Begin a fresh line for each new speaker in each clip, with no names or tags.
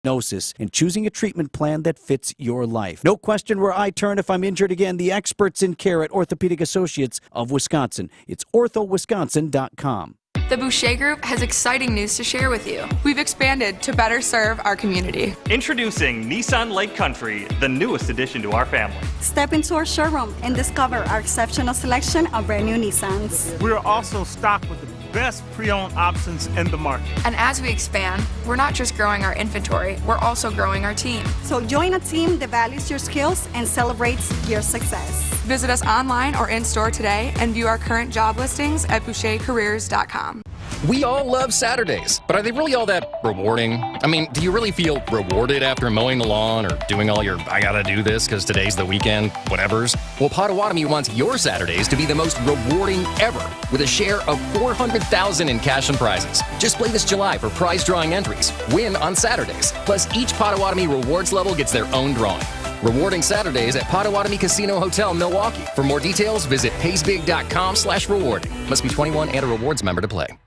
diagnosis and choosing a treatment plan that fits your life. No question where I turn if I'm injured again. The experts in care at Orthopedic Associates of Wisconsin. It's orthowisconsin.com.
The Boucher Group has exciting news to share with you.
We've expanded to better serve our community.
Introducing Nissan Lake Country, the newest addition to our family.
Step into our showroom and discover our exceptional selection of brand new Nissans.
We're also stocked with the best pre-owned options in the market.
And as we expand, we're not just growing our inventory, we're also growing our team.
So join a team that values your skills and celebrates your success.
Visit us online or in-store today and view our current job listings at bouchercareers.com.
We all love Saturdays, but are they really all that rewarding? I mean, do you really feel rewarded after mowing the lawn or doing all your I gotta do this because today's the weekend whatevers? Well, Potawatomi wants your Saturdays to be the most rewarding ever with a share of $400,000 in cash and prizes. Just play this July for prize drawing entries. Win on Saturdays. Plus, each Potawatomi rewards level gets their own drawing. Rewarding Saturdays at Potawatomi Casino Hotel, Milwaukee. For more details, visit paysbig.com/rewarding. Must be 21 and a rewards member to play.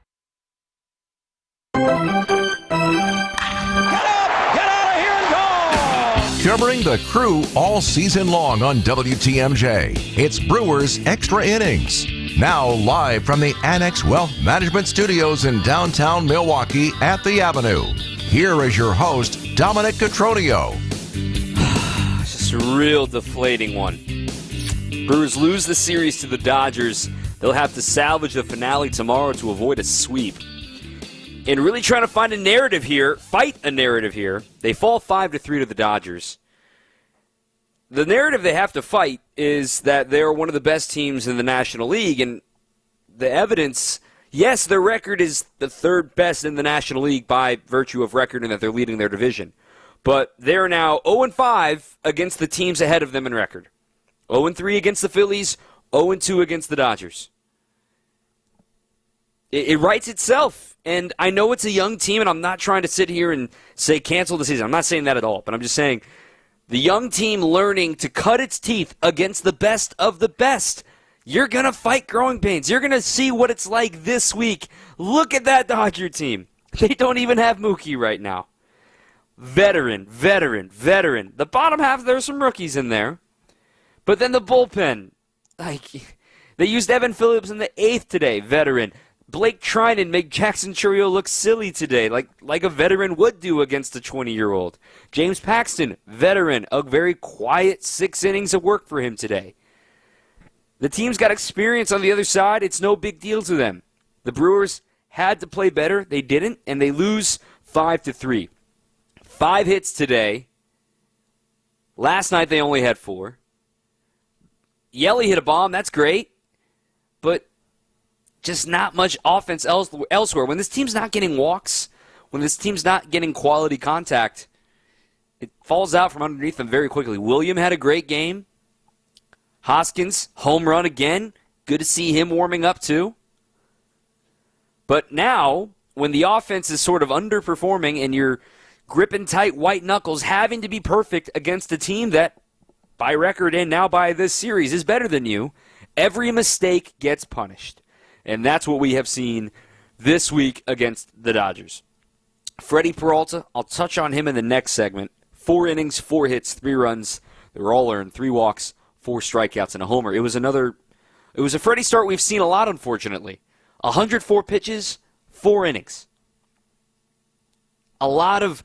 Get up! Get out of here and go!
Covering the Crew all season long on WTMJ, it's Brewers Extra Innings. Now live from the Annex Wealth Management Studios in downtown Milwaukee at the Avenue. Here is your host, Dominic Cotroneo.
It's just a real deflating one. Brewers lose the series to the Dodgers. They'll have to salvage the finale tomorrow to avoid a sweep. And really trying to find a narrative here, fight a narrative here. They fall 5-3 to the Dodgers. The narrative they have to fight is that they're one of the best teams in the National League, and the evidence, yes, their record is the third best in the National League by virtue of record and that they're leading their division. But they're now 0-5 against the teams ahead of them in record. 0-3 against the Phillies, 0-2 against the Dodgers. It writes itself. And I know it's a young team, and I'm not trying to sit here and say cancel the season. I'm not saying that at all, but I'm just saying the young team learning to cut its teeth against the best of the best. You're going to fight growing pains. You're going to see what it's like this week. Look at that Dodger team. They don't even have Mookie right now. Veteran. The bottom half, there's some rookies in there. But then the bullpen. They used Evan Phillips in the 8th today, veteran. Blake Trinan made Jackson Chourio look silly today, like a veteran would do against a 20-year-old. James Paxton, veteran, a very quiet 6 innings of work for him today. The team's got experience on the other side. It's no big deal to them. The Brewers had to play better. They didn't, and they lose 5-3. 5 hits today. Last night they only had 4. Yelly hit a bomb. That's great. But just not much offense elsewhere. When this team's not getting walks, when this team's not getting quality contact, it falls out from underneath them very quickly. William had a great game. Hoskins, home run again. Good to see him warming up too. But now, when the offense is sort of underperforming and you're gripping tight white knuckles, having to be perfect against a team that, by record and now by this series, is better than you, every mistake gets punished. And that's what we have seen this week against the Dodgers. Freddie Peralta, I'll touch on him in the next segment. 4 innings, 4 hits, 3 runs. They were all earned. 3 walks, 4 strikeouts, and a homer. It was a Freddie start we've seen a lot, unfortunately. 104 pitches, 4 innings. A lot of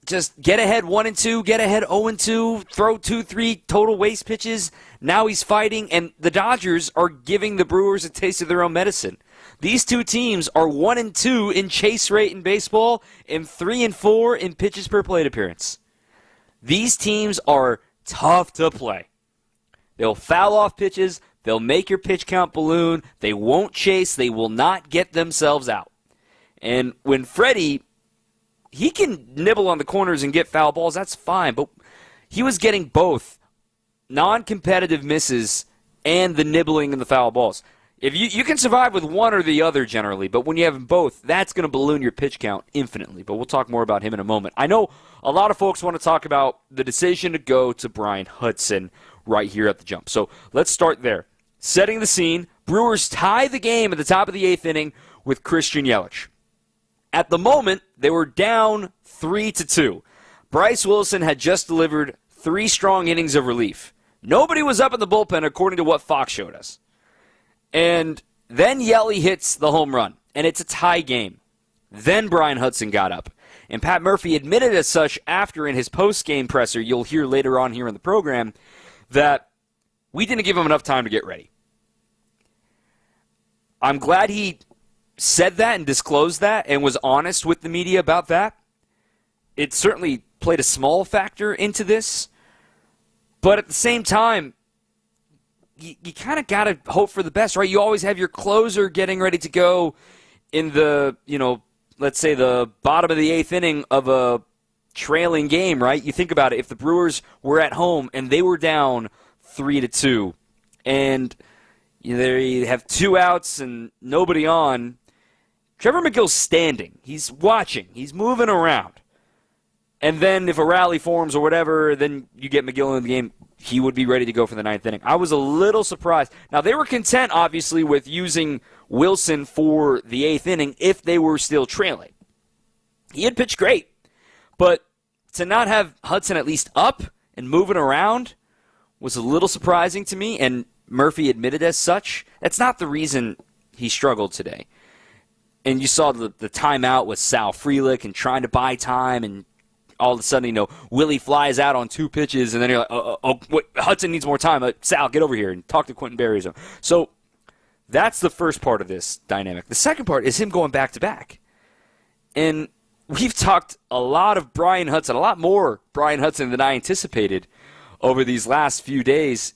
just get ahead 1-2, get ahead 0-2, throw 2-3 total waste pitches. Now he's fighting, and the Dodgers are giving the Brewers a taste of their own medicine. These two teams are 1-2 in chase rate in baseball and 3-4 in pitches per plate appearance. These teams are tough to play. They'll foul off pitches. They'll make your pitch count balloon. They won't chase. They will not get themselves out. And when Freddie, he can nibble on the corners and get foul balls. That's fine. But he was getting both non-competitive misses and the nibbling and the foul balls. If you can survive with one or the other generally, but when you have both, that's going to balloon your pitch count infinitely. But we'll talk more about him in a moment. I know a lot of folks want to talk about the decision to go to Brian Hudson right here at the jump. So let's start there. Setting the scene, Brewers tie the game at the top of the 8th inning with Christian Yelich. At the moment, they were down 3-2. Bryce Wilson had just delivered 3 strong innings of relief. Nobody was up in the bullpen according to what Fox showed us. And then Yelly hits the home run, and it's a tie game. Then Brian Hudson got up. And Pat Murphy admitted as such after in his post-game presser, you'll hear later on here in the program, that we didn't give him enough time to get ready. I'm glad he said that and disclosed that and was honest with the media about that. It certainly played a small factor into this. But at the same time, you kind of got to hope for the best, right? You always have your closer getting ready to go in the, let's say the bottom of the 8th inning of a trailing game, right? You think about it. If the Brewers were at home and they were down 3-2 and they have 2 outs and nobody on, Trevor McGill's standing. He's watching. He's moving around. And then if a rally forms or whatever, then you get McGill in the game, he would be ready to go for the 9th inning. I was a little surprised. Now, they were content, obviously, with using Wilson for the 8th inning if they were still trailing. He had pitched great. But to not have Hudson at least up and moving around was a little surprising to me, and Murphy admitted as such. That's not the reason he struggled today. And you saw the timeout with Sal Frelick and trying to buy time, and all of a sudden, Willie flies out on 2 pitches, and then you're like, wait, Hudson needs more time. Sal, get over here and talk to Quentin Berry. So that's the first part of this dynamic. The second part is him going back-to-back. And we've talked a lot of Brian Hudson, a lot more Brian Hudson than I anticipated over these last few days.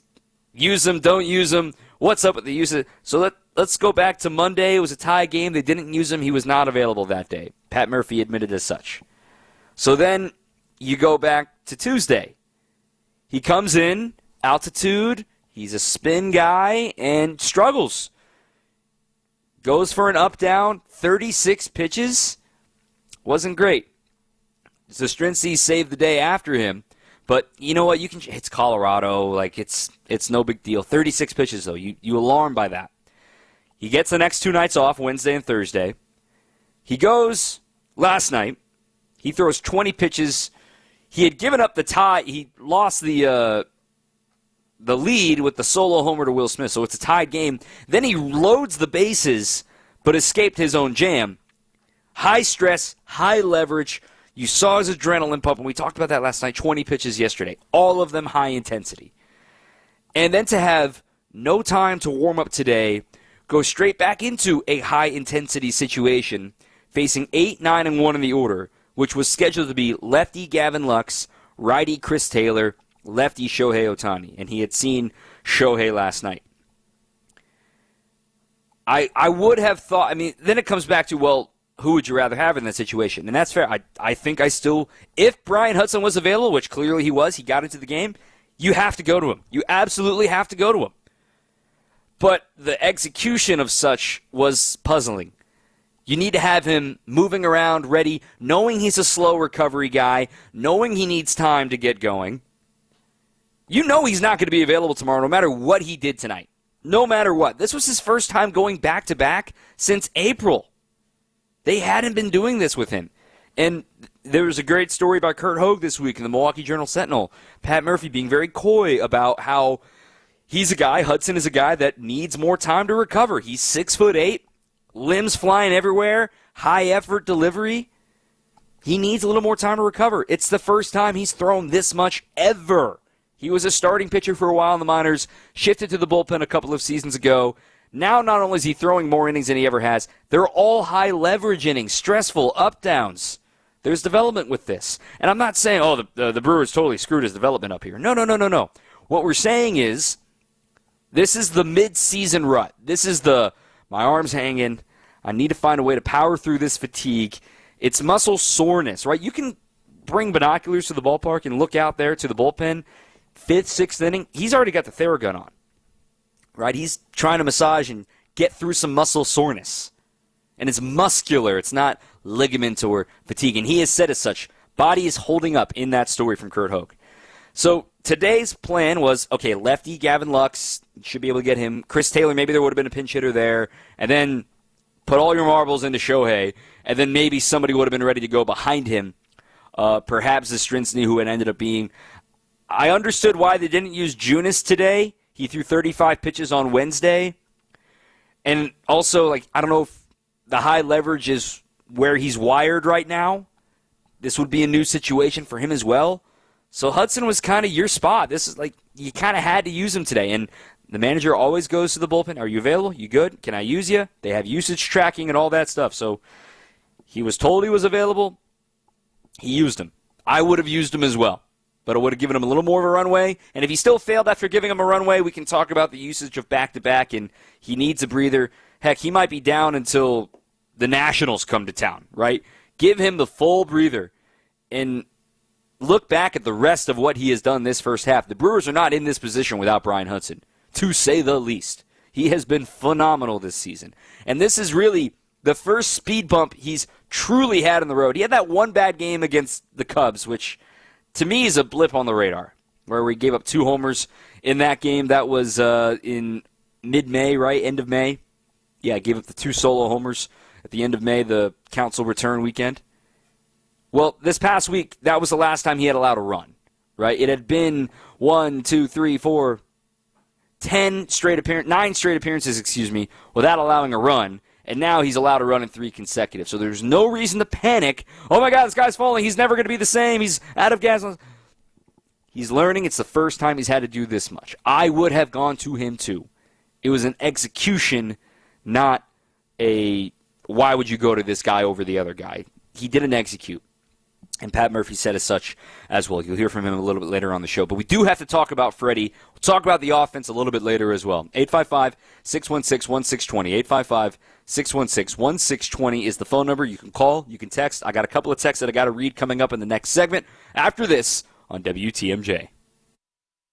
Use him, don't use him. What's up with the use of? So let's go back to Monday. It was a tie game. They didn't use him. He was not available that day. Pat Murphy admitted as such. So then you go back to Tuesday. He comes in, altitude, he's a spin guy, and struggles. Goes for an up-down, 36 pitches. Wasn't great. Zastrinski saved the day after him. But you know what? It's Colorado. It's no big deal. 36 pitches, though. You alarmed by that. He gets the next 2 nights off, Wednesday and Thursday. He goes last night. He throws 20 pitches. He had given up the tie. He lost the lead with the solo homer to Will Smith, so it's a tied game. Then he loads the bases, but escaped his own jam. High stress, high leverage. You saw his adrenaline pump, and we talked about that last night. 20 pitches yesterday. All of them high intensity. And then to have no time to warm up today, go straight back into a high intensity situation, facing 8, 9, and 1 in the order, which was scheduled to be lefty Gavin Lux, righty Chris Taylor, lefty Shohei Ohtani. And he had seen Shohei last night. I would have thought, then it comes back to, well, who would you rather have in that situation? And that's fair. I think if Brian Hudson was available, which clearly he was, he got into the game, you have to go to him. You absolutely have to go to him. But the execution of such was puzzling. You need to have him moving around, ready, knowing he's a slow recovery guy, knowing he needs time to get going. You know he's not going to be available tomorrow no matter what he did tonight. No matter what. This was his first time going back-to-back since April. They hadn't been doing this with him. And there was a great story by Kurt Hogue this week in the Milwaukee Journal-Sentinel. Pat Murphy being very coy about how Hudson is a guy that needs more time to recover. He's 6'8", limbs flying everywhere, high effort delivery. He needs a little more time to recover. It's the first time he's thrown this much ever. He was a starting pitcher for a while in the minors, shifted to the bullpen a couple of seasons ago. Now not only is he throwing more innings than he ever has, they're all high leverage innings, stressful, up-downs. There's development with this. And I'm not saying, the Brewers totally screwed his development up here. No. What we're saying is, this is the mid-season rut. This is my arm's hanging. I need to find a way to power through this fatigue. It's muscle soreness, right? You can bring binoculars to the ballpark and look out there to the bullpen. 5th, 6th inning, he's already got the Theragun on, right? He's trying to massage and get through some muscle soreness. And it's muscular. It's not ligament or fatigue. And he has said as such. Body is holding up in that story from Kurt Hogue. So today's plan was, okay, lefty Gavin Lux, should be able to get him. Chris Taylor, maybe there would have been a pinch hitter there. And then put all your marbles into Shohei. And then maybe somebody would have been ready to go behind him perhaps Zastrinski, who it ended up being. I understood why they didn't use Junis today. He threw 35 pitches on Wednesday. And also, I don't know if the high leverage is where he's wired right now. This would be a new situation for him as well. So Hudson was kind of your spot. This is you kind of had to use him today. And the manager always goes to the bullpen. Are you available? You good? Can I use you? They have usage tracking and all that stuff. So he was told he was available. He used him. I would have used him as well. But I would have given him a little more of a runway. And if he still failed after giving him a runway, we can talk about the usage of back-to-back, and he needs a breather. Heck, he might be down until the Nationals come to town, right? Give him the full breather and look back at the rest of what he has done this first half. The Brewers are not in this position without Brian Hudson, to say the least. He has been phenomenal this season. And this is really the first speed bump he's truly had on the road. He had that one bad game against the Cubs, which to me is a blip on the radar, where we gave up 2 homers in that game. That was in mid-May, right? End of May. Yeah, gave up the 2 solo homers at the end of May, the council return weekend. Well, this past week, that was the last time he had allowed a run, right? It had been 9 straight appearances, without allowing a run. And now he's allowed to run in 3 consecutive. So there's no reason to panic. Oh, my God, this guy's falling. He's never going to be the same. He's out of gas. He's learning. It's the first time he's had to do this much. I would have gone to him, too. It was an execution, not a why would you go to this guy over the other guy. He didn't execute. And Pat Murphy said as such as well. You'll hear from him a little bit later on the show. But we do have to talk about Freddie. We'll talk about the offense a little bit later as well. 855-616-1620. 855-616-1620 is the phone number. You can call. You can text. I got a couple of texts that I got to read coming up in the next segment. After this on WTMJ.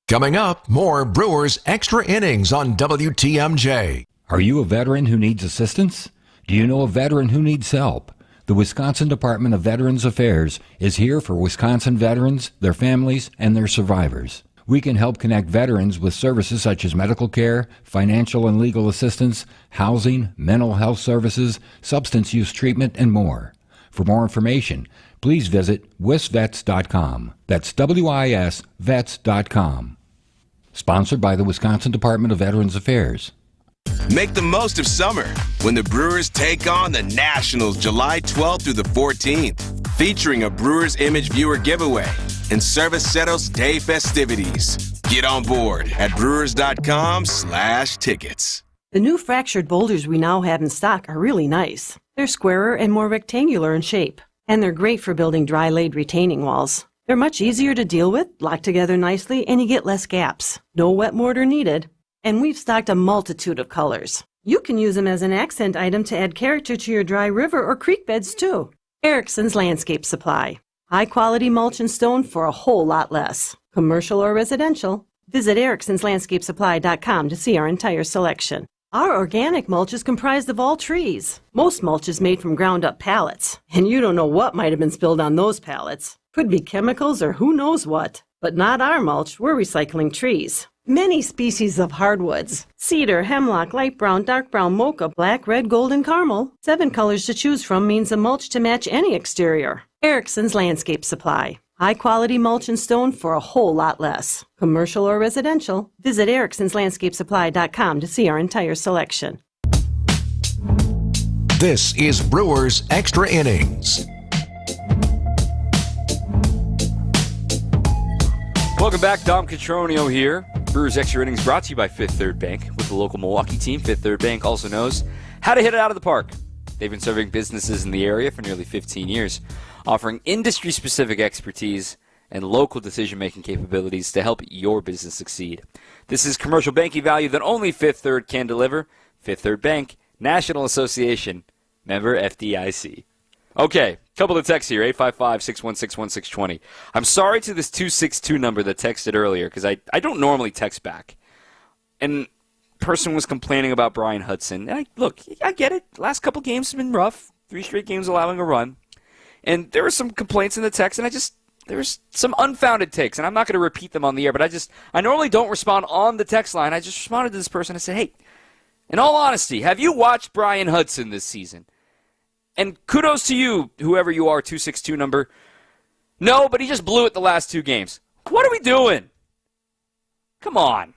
Coming up, more Brewers Extra Innings on WTMJ.
Are you a veteran who needs assistance? Do you know a veteran who needs help? The Wisconsin Department of Veterans Affairs is here for Wisconsin veterans, their families, and their survivors. We can help connect veterans with services such as medical care, financial and legal assistance, housing, mental health services, substance use treatment, and more. For more information, please visit wisvets.com. That's WIS vets.com. Sponsored by the Wisconsin Department of Veterans Affairs.
Make the most of summer when the Brewers take on the Nationals July 12th through the 14th, featuring a Brewers Image Viewer giveaway and Cerveceros Day festivities. Get on board at brewers.com/tickets.
The new fractured boulders we now have in stock are really nice. They're squarer and more rectangular in shape, and they're great for building dry-laid retaining walls. They're much easier to deal with, lock together nicely, and you get less gaps. No wet mortar needed. And we've stocked a multitude of colors. You can use them as an accent item to add character to your dry river or creek beds, too. Erickson's Landscape Supply. High-quality mulch and stone for a whole lot less. Commercial or residential, visit ericksonslandscapesupply.com to see our entire selection. Our organic mulch is comprised of all trees. Most mulch is made from ground-up pallets, and you don't know what might have been spilled on those pallets. Could be chemicals or who knows what. But not our mulch, we're recycling trees. Many species of hardwoods: cedar, hemlock, light brown, dark brown, mocha, black, red, gold, and caramel. 7 colors to choose from means a mulch to match any exterior. Erickson's Landscape Supply. High-quality mulch and stone for a whole lot less. Commercial or residential, visit ericksonslandscapesupply.com to see our entire selection.
This is Brewers Extra Innings.
Welcome back. Dom Catronio here. Brewers Extra Innings brought to you by Fifth Third Bank. With the local Milwaukee team, Fifth Third Bank also knows how to hit it out of the park. They've been serving businesses in the area for nearly 15 years, offering industry-specific expertise and local decision-making capabilities to help your business succeed. This is commercial banking value that only Fifth Third can deliver. Fifth Third Bank, National Association, member FDIC. Okay, couple of texts here, 855-616-1620. I'm sorry to this 262 number that texted earlier, because I don't normally text back. And person was complaining about Brian Hudson. And I get it. Last couple games have been rough. 3 straight games allowing a run. And there were some complaints in the text, and there was some unfounded takes, and I'm not going to repeat them on the air, but I normally don't respond on the text line. I just responded to this person and said, hey, in all honesty, have you watched Brian Hudson this season? And kudos to you, whoever you are, 262 number. No, but he just blew it the last 2 games. What are we doing? Come on.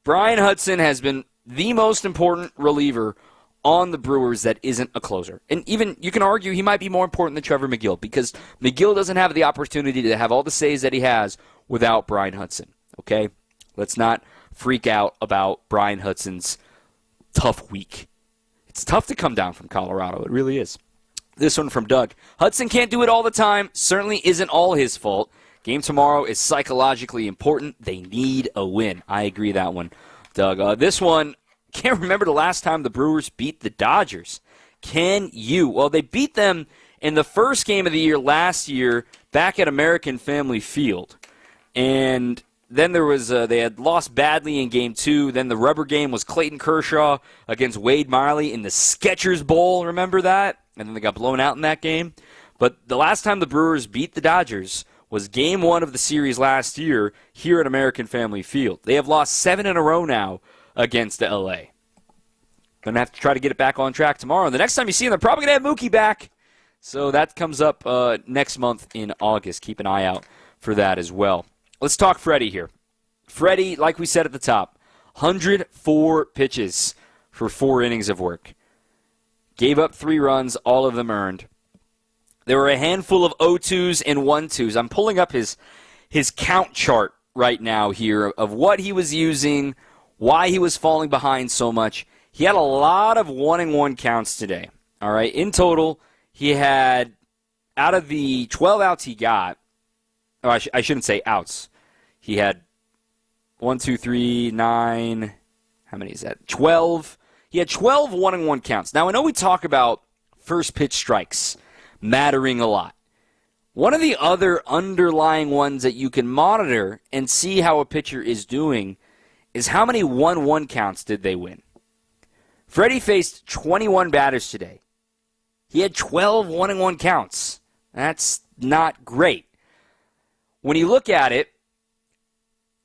Brian Hudson has been the most important reliever on the Brewers that isn't a closer. And even you can argue he might be more important than Trevor McGill because McGill doesn't have the opportunity to have all the saves that he has without Brian Hudson. Okay? Let's not freak out about Brian Hudson's tough week. It's tough to come down from Colorado. It really is. This one from Doug. Hudson can't do it all the time. Certainly isn't all his fault. Game tomorrow is psychologically important. They need a win. I agree that one, Doug. This one, can't remember the last time the Brewers beat the Dodgers. Can you? Well, they beat them in the first game of the year last year back at American Family Field. And then there was they had lost badly in Game 2. Then the rubber game was Clayton Kershaw against Wade Miley in the Skechers Bowl. Remember that? And then they got blown out in that game. But the last time the Brewers beat the Dodgers was Game 1 of the series last year here at American Family Field. They have lost 7 in a row now against L.A. Going to have to try to get it back on track tomorrow. The next time you see them, they're probably going to have Mookie back. So that comes up next month in August. Keep an eye out for that as well. Let's talk Freddie here. Freddie, like we said at the top, 104 pitches for 4 innings of work. Gave up 3 runs, all of them earned. There were a handful of 0-2s and 1-2s. I'm pulling up his count chart right now here of what he was using, why he was falling behind so much. He had a lot of 1-1 counts today. All right, in total, he had, out of the 12 outs he got, I shouldn't say outs. He had 1, 2, 3, 9, how many is that? 12. He had 12 1-1 counts. Now, I know we talk about first pitch strikes mattering a lot. One of the other underlying ones that you can monitor and see how a pitcher is doing is how many 1-1 counts did they win. Freddie faced 21 batters today. He had 12 1-1 counts. That's not great. When you look at it,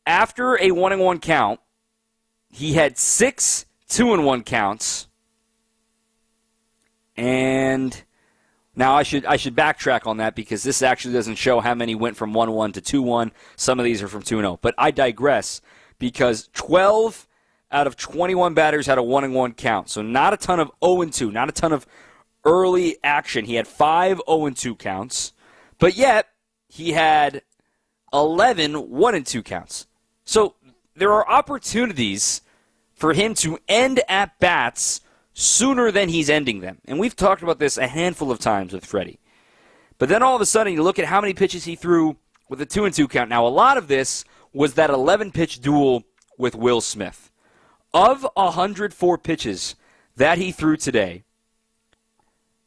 after a 1-1 count, he had 6 2-1 counts. And now I should backtrack on that because this actually doesn't show how many went from 1-1 to 2-1. Some of these are from 2-0. But I digress because 12 out of 21 batters had a 1-1 count. So not a ton of 0-2, not a ton of early action. He had 5 0-2 counts. But yet, he had 11 1-2 counts. So there are opportunities for him to end at-bats sooner than he's ending them. And we've talked about this a handful of times with Freddie. But then all of a sudden, you look at how many pitches he threw with a 2-2 count. Now, a lot of this was that 11-pitch duel with Will Smith. Of 104 pitches that he threw today,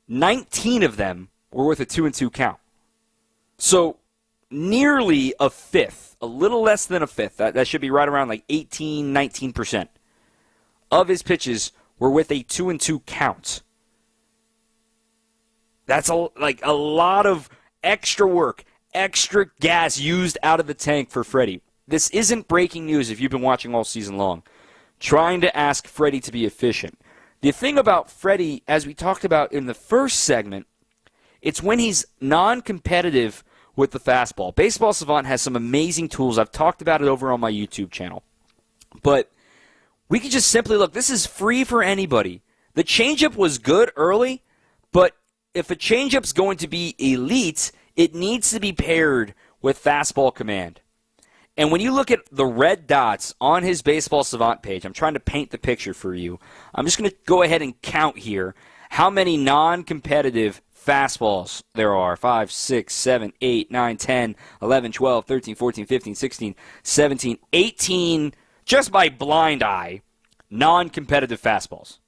19 of them were with a 2-2 count. So nearly a fifth, a little less than a fifth, that should be right around like 18, 19% of his pitches were with a 2-2 count. That's a lot of extra work, extra gas used out of the tank for Freddie. This isn't breaking news if you've been watching all season long. Trying to ask Freddie to be efficient. The thing about Freddie, as we talked about in the first segment, it's when he's non-competitive with the fastball. Baseball Savant has some amazing tools. I've talked about it over on my YouTube channel. But we could just simply look. This is free for anybody. The changeup was good early, but if a changeup's going to be elite, it needs to be paired with fastball command. And when you look at the red dots on his Baseball Savant page, I'm trying to paint the picture for you. I'm just going to go ahead and count here how many non-competitive fastballs there are. 5, 6, 7, 8, 9, 10, 11, 12, 13, 14, 15, 16, 17, 18, just by blind eye, non-competitive fastballs.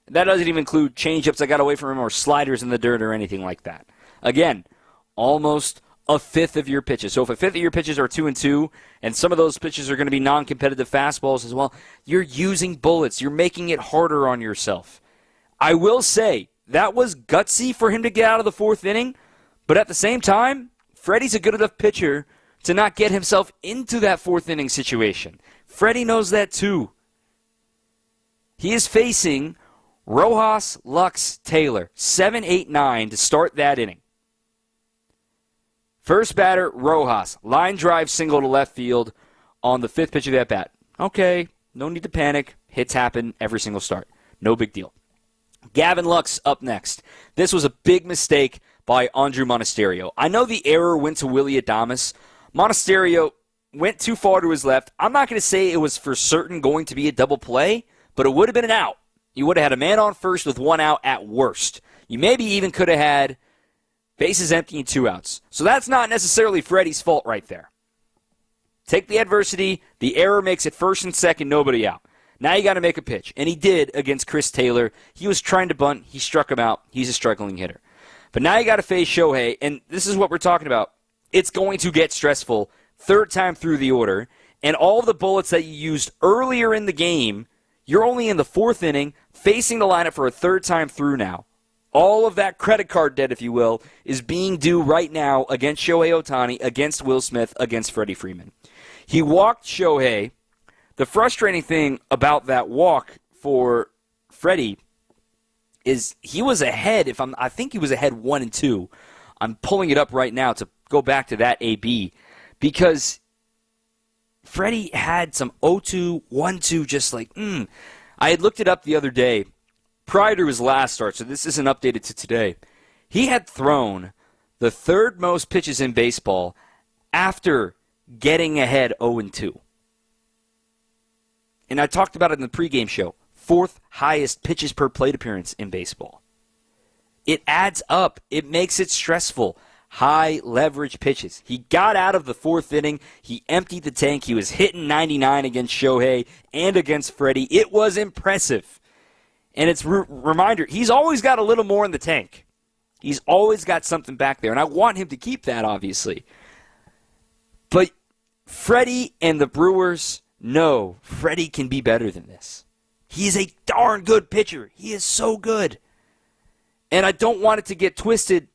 That doesn't even include changeups I got away from him or sliders in the dirt or anything like that. Again, almost a fifth of your pitches. So if a fifth of your pitches are 2-2, and some of those pitches are going to be non-competitive fastballs as well, you're using bullets. You're making it harder on yourself. I will say, that was gutsy for him to get out of the fourth inning, but at the same time, Freddie's a good enough pitcher to not get himself into that fourth inning situation. Freddie knows that too. He is facing Rojas, Lux, Taylor, 7, 8, 9 to start that inning. First batter, Rojas. Line drive single to left field on the 5th pitch of that bat. Okay, no need to panic. Hits happen every single start. No big deal. Gavin Lux up next. This was a big mistake by Andrew Monasterio. I know the error went to Willy Adames. Monasterio went too far to his left. I'm not going to say it was for certain going to be a double play, but it would have been an out. You would have had a man on first with 1 out at worst. You maybe even could have had bases empty and 2 outs. So that's not necessarily Freddie's fault right there. Take the adversity. The error makes it first and second, nobody out. Now you got to make a pitch. And he did against Chris Taylor. He was trying to bunt. He struck him out. He's a struggling hitter. But now you got to face Shohei, and this is what we're talking about. It's going to get stressful 3rd time through the order, and all of the bullets that you used earlier in the game, you're only in the 4th inning, facing the lineup for a 3rd time through now. All of that credit card debt, if you will, is being due right now against Shohei Ohtani, against Will Smith, against Freddie Freeman. He walked Shohei. The frustrating thing about that walk for Freddie is he was ahead. I think he was ahead 1-2. I'm pulling it up right now to go back to that AB because Freddie had some 0-2, 1-2, just like, I had looked it up the other day prior to his last start, so this isn't updated to today. He had thrown the 3rd most pitches in baseball after getting ahead 0-2. And I talked about it in the pregame show. 4th highest pitches per plate appearance in baseball. It adds up. It makes it stressful. High leverage pitches. He got out of the 4th inning. He emptied the tank. He was hitting 99 against Shohei and against Freddie. It was impressive. And it's a reminder, he's always got a little more in the tank. He's always got something back there. And I want him to keep that, obviously. But Freddie and the Brewers know Freddie can be better than this. He is a darn good pitcher. He is so good. And I don't want it to get twisted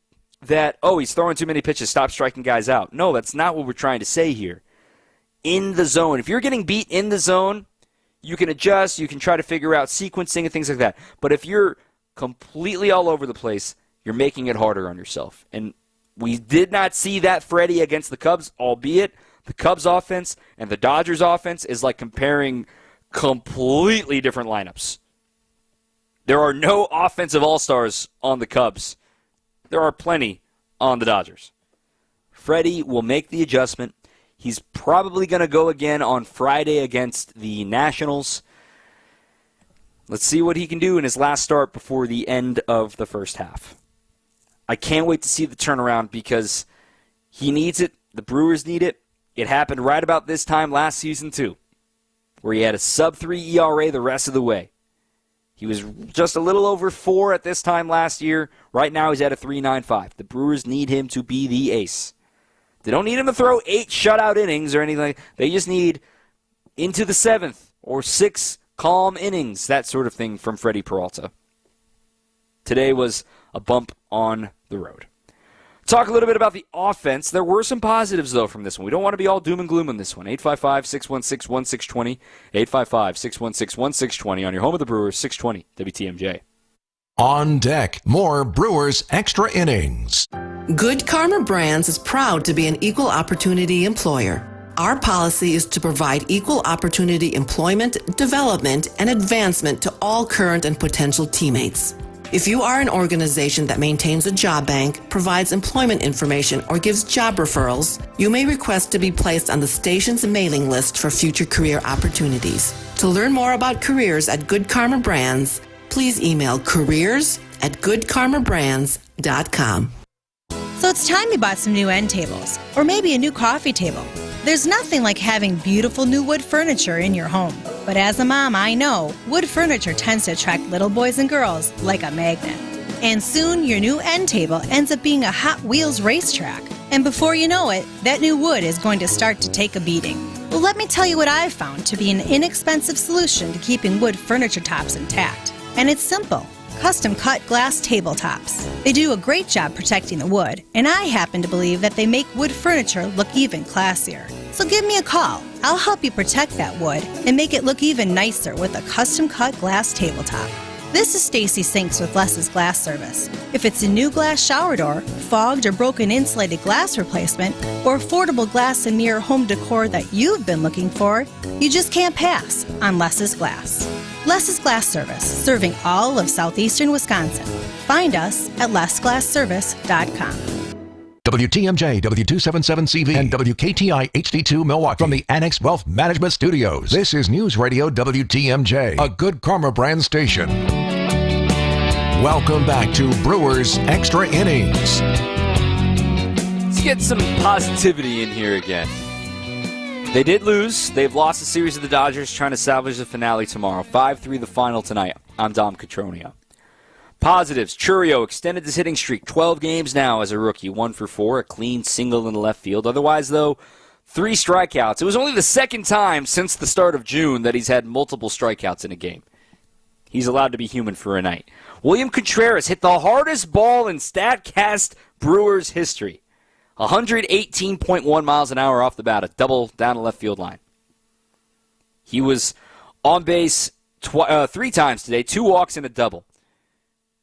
that, he's throwing too many pitches, stop striking guys out. No, that's not what we're trying to say here. In the zone. If you're getting beat in the zone, you can adjust, you can try to figure out sequencing and things like that. But if you're completely all over the place, you're making it harder on yourself. And we did not see that Freddie against the Cubs, albeit the Cubs offense and the Dodgers offense is like comparing completely different lineups. There are no offensive all-stars on the Cubs. There are plenty on the Dodgers. Freddie will make the adjustment. He's probably going to go again on Friday against the Nationals. Let's see what he can do in his last start before the end of the first half. I can't wait to see the turnaround because he needs it. The Brewers need it. It happened right about this time last season, too, where he had a sub-3 ERA the rest of the way. He was just a little over 4 at this time last year. Right now he's at a 3.95. The Brewers need him to be the ace. They don't need him to throw 8 shutout innings or anything. They just need into the 7th or 6 calm innings, that sort of thing from Freddie Peralta. Today was a bump on the road. Talk a little bit about the offense. There were some positives, though, from this one. We don't want to be all doom and gloom on this one. 855-616-1620. 855-616-1620 on your home of the Brewers, 620 WTMJ.
On deck, more Brewers Extra Innings.
Good Karma Brands is proud to be an equal opportunity employer. Our policy is to provide equal opportunity employment, development, and advancement to all current and potential teammates. If you are an organization that maintains a job bank, provides employment information, or gives job referrals, you may request to be placed on the station's mailing list for future career opportunities. To learn more about careers at Good Karma Brands, please email careers@goodkarmabrands.com.
So it's time you bought some new end tables, or maybe a new coffee table. There's nothing like having beautiful new wood furniture in your home. But as a mom, I know wood furniture tends to attract little boys and girls like a magnet. And soon your new end table ends up being a Hot Wheels racetrack. And before you know it, that new wood is going to start to take a beating. Well, let me tell you what I've found to be an inexpensive solution to keeping wood furniture tops intact. And it's simple. Custom-cut glass tabletops. They do a great job protecting the wood, and I happen to believe that they make wood furniture look even classier. So give me a call. I'll help you protect that wood and make it look even nicer with a custom-cut glass tabletop. This is Stacy Sinks with Les's Glass Service. If it's a new glass shower door, fogged or broken insulated glass replacement, or affordable glass and mirror home decor that you've been looking for, you just can't pass on Les's Glass. Les's Glass Service, serving all of southeastern Wisconsin. Find us at lesglassservice.com.
WTMJ, W277CV, and WKTI HD2 Milwaukee from the Annex Wealth Management Studios. This is News Radio WTMJ, a Good Karma brand station. Welcome back to Brewers Extra Innings.
Let's get some positivity in here again. They did lose. They've lost the series of the Dodgers, trying to salvage the finale tomorrow. 5-3 the final tonight. I'm Dom Catronio. Positives. Churio extended his hitting streak. 12 games now as a rookie. 1 for 4. A clean single in the left field. Otherwise, though, 3 strikeouts. It was only the second time since the start of June that he's had multiple strikeouts in a game. He's allowed to be human for a night. William Contreras hit the hardest ball in StatCast Brewers history. 118.1 miles an hour off the bat, a double down the left field line. He was on base 3 times today, 2 walks and a double.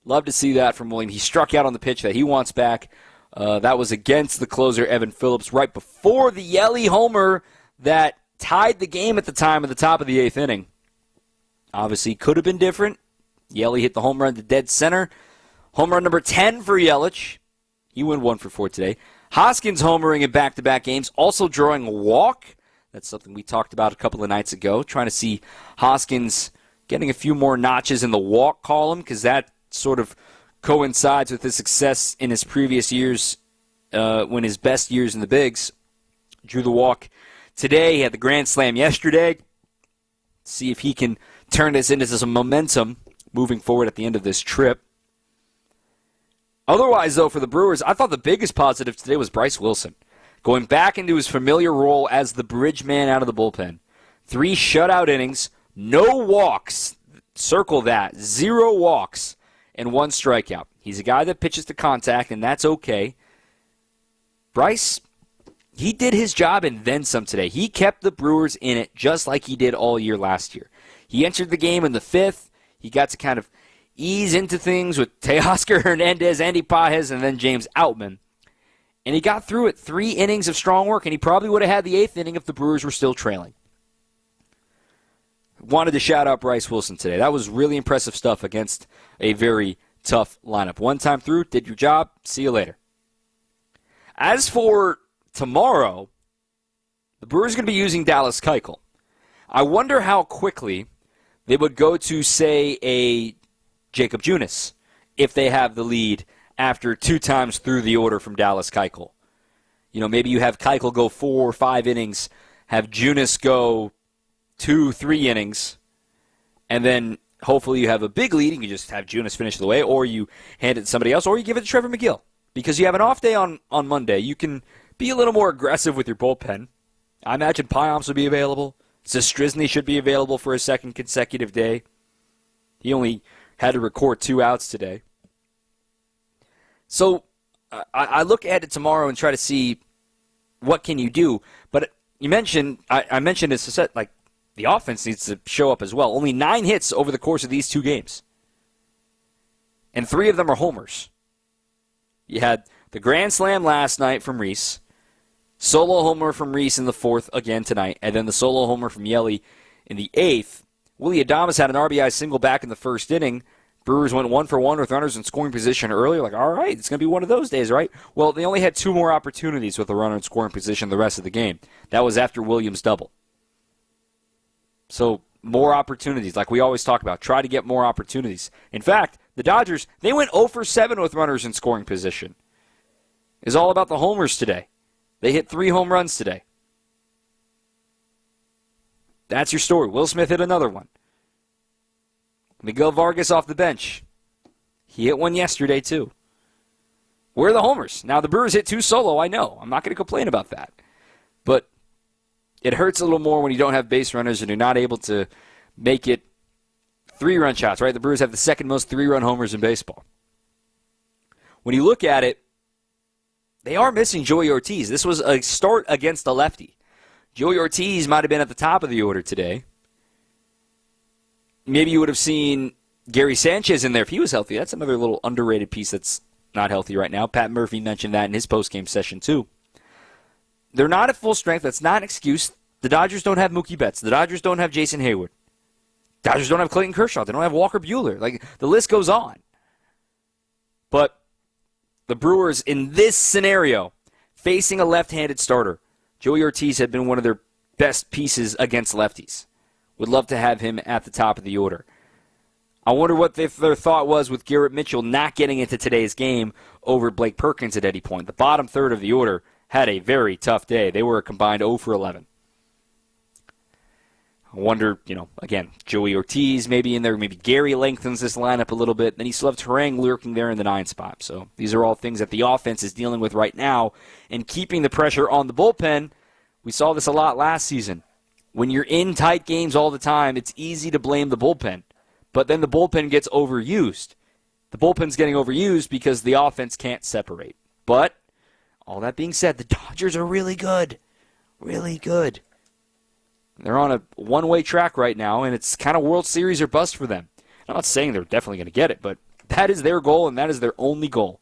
Love to see that from William. He struck out on the pitch that he wants back. That was against the closer, Evan Phillips, right before the Yelly homer that tied the game at the time at the top of the 8th inning. Obviously, could have been different. Yelly hit the home run to dead center. Home run number 10 for Yelich. He went 1 for 4 today. Hoskins homering in back-to-back games, also drawing a walk. That's something we talked about a couple of nights ago, trying to see Hoskins getting a few more notches in the walk column, because that sort of coincides with his success in his previous years, when his best years in the bigs. Drew the walk today. He had the grand slam yesterday. See if he can turn this into some momentum moving forward at the end of this trip. Otherwise, though, for the Brewers, I thought the biggest positive today was Bryce Wilson. Going back into his familiar role as the bridge man out of the bullpen. 3 shutout innings, no walks. Circle that. 0 walks and 1 strikeout. He's a guy that pitches to contact, and that's okay. Bryce, he did his job and then some today. He kept the Brewers in it just like he did all year last year. He entered the game in the 5th. He got to kind of ease into things with Teoscar Hernandez, Andy Pages, and then James Outman. And he got through it. 3 innings of strong work, and he probably would have had the 8th inning if the Brewers were still trailing. Wanted to shout out Bryce Wilson today. That was really impressive stuff against a very tough lineup. 1 time through, did your job, see you later. As for tomorrow, the Brewers are going to be using Dallas Keuchel. I wonder how quickly they would go to, say, a Jacob Junis if they have the lead after 2 times through the order from Dallas Keuchel. You know, maybe you have Keuchel go 4 or 5 innings, have Junis go 2-3 innings, and then hopefully you have a big lead and you just have Junis finish the way, or you hand it to somebody else, or you give it to Trevor McGill. Because you have an off day on Monday. You can be a little more aggressive with your bullpen. I imagine Payamps will be available. Zastryzny should be available for a second consecutive day. He only had to record 2 outs today. So I look at it tomorrow and try to see what can you do. But you mentioned, I mentioned it's like the offense needs to show up as well. Only 9 hits over the course of these 2 games. And 3 of them are homers. You had the grand slam last night from Reese, solo homer from Reese in the 4th again tonight, and then the solo homer from Yelly in the 8th. Willie Adames had an RBI single back in the 1st inning. Brewers went 1 for 1 with runners in scoring position earlier. Like, all right, it's going to be one of those days, right? Well, they only had 2 more opportunities with a runner in scoring position the rest of the game. That was after Williams' double. So, more opportunities, like we always talk about. Try to get more opportunities. In fact, the Dodgers, they went 0 for 7 with runners in scoring position. It's all about the homers today. They hit 3 home runs today. That's your story. Will Smith hit another one. Miguel Vargas off the bench. He hit one yesterday, too. Where are the homers? Now, the Brewers hit 2 solo, I know. I'm not going to complain about that. But it hurts a little more when you don't have base runners and you're not able to make it 3-run shots, right? The Brewers have the 2nd most 3-run homers in baseball. When you look at it, they are missing Joey Ortiz. This was a start against a lefty. Joey Ortiz might have been at the top of the order today. Maybe you would have seen Gary Sanchez in there, if he was healthy, that's another little underrated piece that's not healthy right now. Pat Murphy mentioned that in his postgame session, too. They're not at full strength. That's not an excuse. The Dodgers don't have Mookie Betts. The Dodgers don't have Jason Hayward. Dodgers don't have Clayton Kershaw. They don't have Walker Buehler. Like, the list goes on. But the Brewers, in this scenario, facing a left-handed starter, Joey Ortiz had been one of their best pieces against lefties. Would love to have him at the top of the order. I wonder what their thought was with Garrett Mitchell not getting into today's game over Blake Perkins at any point. The bottom third of the order had a very tough day. They were a combined 0 for 11. I wonder, again, Joey Ortiz maybe in there. Maybe Gary lengthens this lineup a little bit. Then you still have Terang lurking there in the 9 spot. So these are all things that the offense is dealing with right now. And keeping the pressure on the bullpen, we saw this a lot last season. When you're in tight games all the time, it's easy to blame the bullpen. But then the bullpen gets overused. The bullpen's getting overused because the offense can't separate. But, all that being said, the Dodgers are really good. Really good. They're on a one-way track right now, and it's kind of World Series or bust for them. I'm not saying they're definitely going to get it, but that is their goal, and that is their only goal.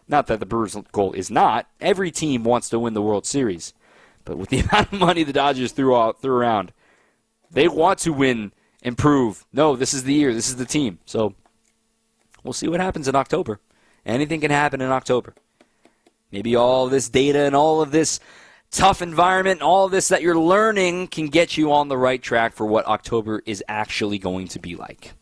Not that the Brewers' goal is not. Every team wants to win the World Series. But with the amount of money the Dodgers threw around, they want to win and prove, no, this is the year, this is the team. So we'll see what happens in October. Anything can happen in October. Maybe all this data and all of this tough environment and all of this that you're learning can get you on the right track for what October is actually going to be like.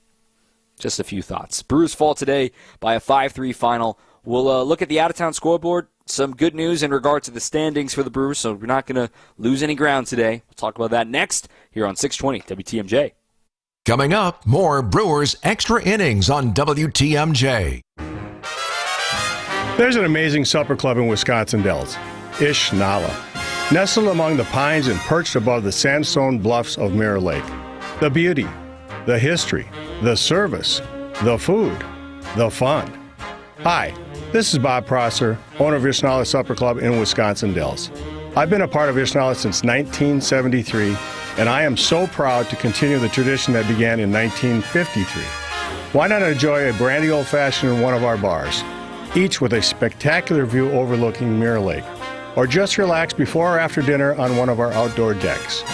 Just a few thoughts. Brewers fall today by a 5-3 final. We'll look at the out-of-town scoreboard. Some good news in regard to the standings for the Brewers, so we're not going to lose any ground today. We'll talk about that next here on 620 WTMJ.
Coming up, more Brewers Extra Innings on WTMJ.
There's an amazing supper club in Wisconsin Dells, Ish Nala, nestled among the pines and perched above the sandstone bluffs of Mirror Lake. The beauty, the history, the service, the food, the fun. Hi, this is Bob Prosser, owner of Ish Nala Supper Club in Wisconsin Dells. I've been a part of Ish Nala since 1973, and I am so proud to continue the tradition that began in 1953. Why not enjoy a brandy old-fashioned in one of our bars, each with a spectacular view overlooking Mirror Lake, or just relax before or after dinner on one of our outdoor decks.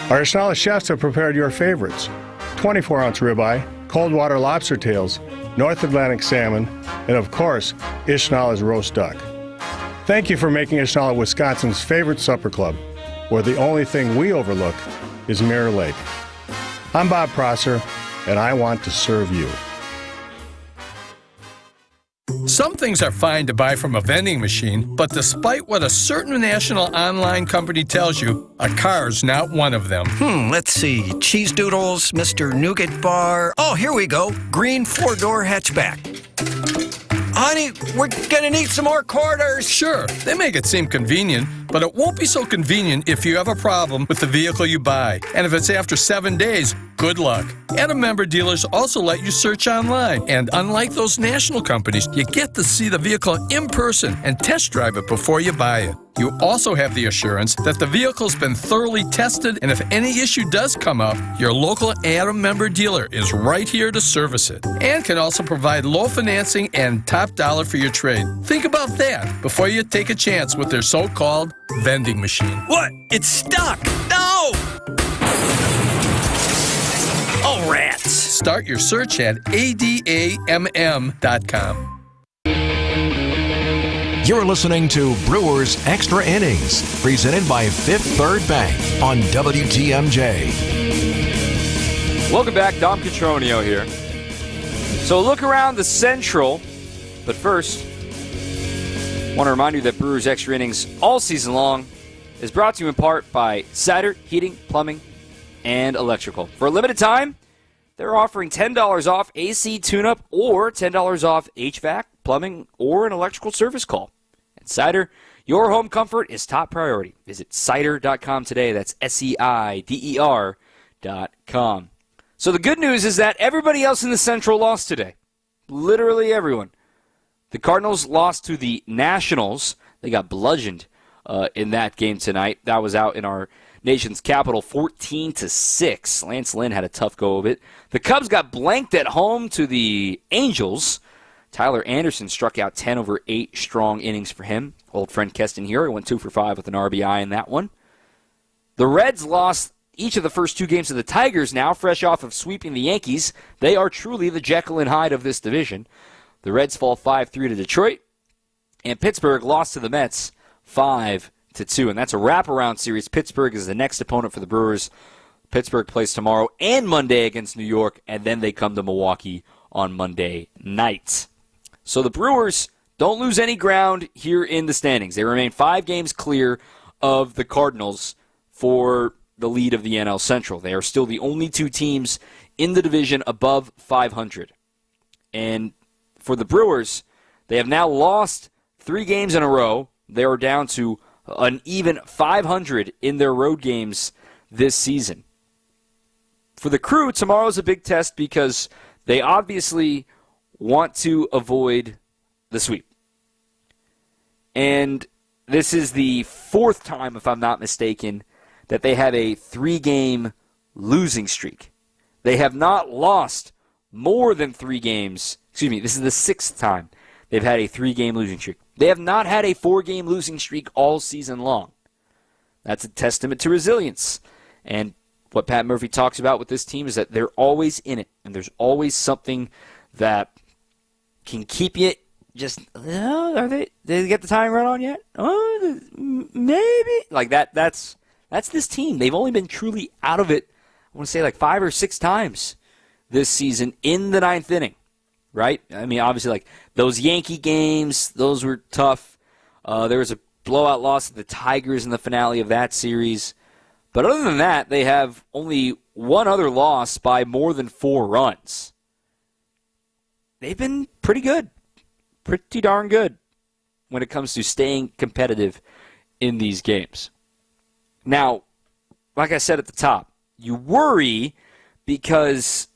Our Ish Nala chefs have prepared your favorites: 24-ounce ribeye, cold water lobster tails, North Atlantic salmon, and of course, Ish Nala's roast duck. Thank you for making Ish Nala Wisconsin's favorite supper club, where the only thing we overlook is Mirror Lake. I'm Bob Prosser, and I want to serve you.
Some things are fine to buy from a vending machine, but despite what a certain national online company tells you, a car's not one of them.
Let's see. Cheese doodles, Mr. Nougat bar. Oh, here we go. Green 4-door hatchback. Honey, we're gonna need some more quarters.
Sure, they make it seem convenient, but it won't be so convenient if you have a problem with the vehicle you buy. And if it's after 7 days, good luck. Adam member dealers also let you search online. And unlike those national companies, you get to see the vehicle in person and test drive it before you buy it. You also have the assurance that the vehicle's been thoroughly tested, and if any issue does come up, your local Adam member dealer is right here to service it. And can also provide low financing and top dollar for your trade. Think about that before you take a chance with their so-called vending machine.
What? It's stuck! No! Oh, rats!
Start your search at adamm.com.
You're listening to Brewers Extra Innings, presented by Fifth Third Bank on WTMJ.
Welcome back. Dom Cotroneo here. So look around the Central, but first, I want to remind you that Brewers Extra Innings all season long is brought to you in part by Cider Heating, Plumbing, and Electrical. For a limited time, they're offering $10 off AC tune-up or $10 off HVAC, plumbing, or an electrical service call. At Cider, your home comfort is top priority. Visit cider.com today. That's SEIDER.com. So the good news is that everybody else in the Central lost today. Literally everyone. The Cardinals lost to the Nationals. They got bludgeoned in that game tonight. That was out in our nation's capital, 14-6. Lance Lynn had a tough go of it. The Cubs got blanked at home to the Angels. Tyler Anderson struck out 10 over 8 strong innings for him. Old friend Keston here went 2 for 5 with an RBI in that one. The Reds lost each of the first 2 games to the Tigers now, fresh off of sweeping the Yankees. They are truly the Jekyll and Hyde of this division. The Reds fall 5-3 to Detroit. And Pittsburgh lost to the Mets 5-2. And that's a wraparound series. Pittsburgh is the next opponent for the Brewers. Pittsburgh plays tomorrow and Monday against New York, and then they come to Milwaukee on Monday night. So the Brewers don't lose any ground here in the standings. They remain 5 games clear of the Cardinals for the lead of the NL Central. They are still the only 2 teams in the division above 500. And for the Brewers, they have now lost 3 games in a row. They are down to an even 500 in their road games this season. For the Crew, tomorrow's a big test because they obviously want to avoid the sweep. And this is the 4th time, if I'm not mistaken, that they have a 3-game losing streak. They have not lost more than 3 games. Excuse me, this is the 6th time they've had a 3-game losing streak. They have not had a 4-game losing streak all season long. That's a testament to resilience. And what Pat Murphy talks about with this team is that they're always in it, and there's always something that can keep you just, did they get the time run on yet? Oh, maybe. Like that's this team. They've only been truly out of it, I want to say like 5 or 6 times this season in the 9th inning. Right? I mean, obviously, like, those Yankee games, those were tough. There was a blowout loss to the Tigers in the finale of that series. But other than that, they have only one other loss by more than 4 runs. They've been pretty good. Pretty darn good when it comes to staying competitive in these games. Now, like I said at the top, you worry because,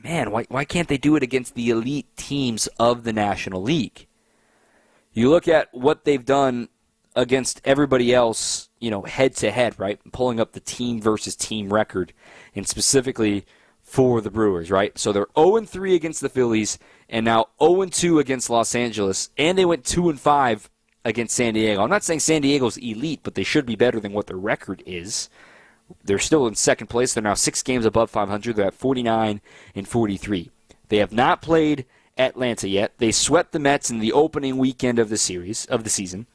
man, why can't they do it against the elite teams of the National League? You look at what they've done against everybody else, head-to-head, right? Pulling up the team versus team record, and specifically for the Brewers, right? So they're 0-3 against the Phillies, and now 0-2 against Los Angeles, and they went 2-5 against San Diego. I'm not saying San Diego's elite, but they should be better than what their record is. They're still in second place. They're now 6 games above 500. They're at 49-43. They have not played Atlanta yet. They swept the Mets in the opening weekend of the season.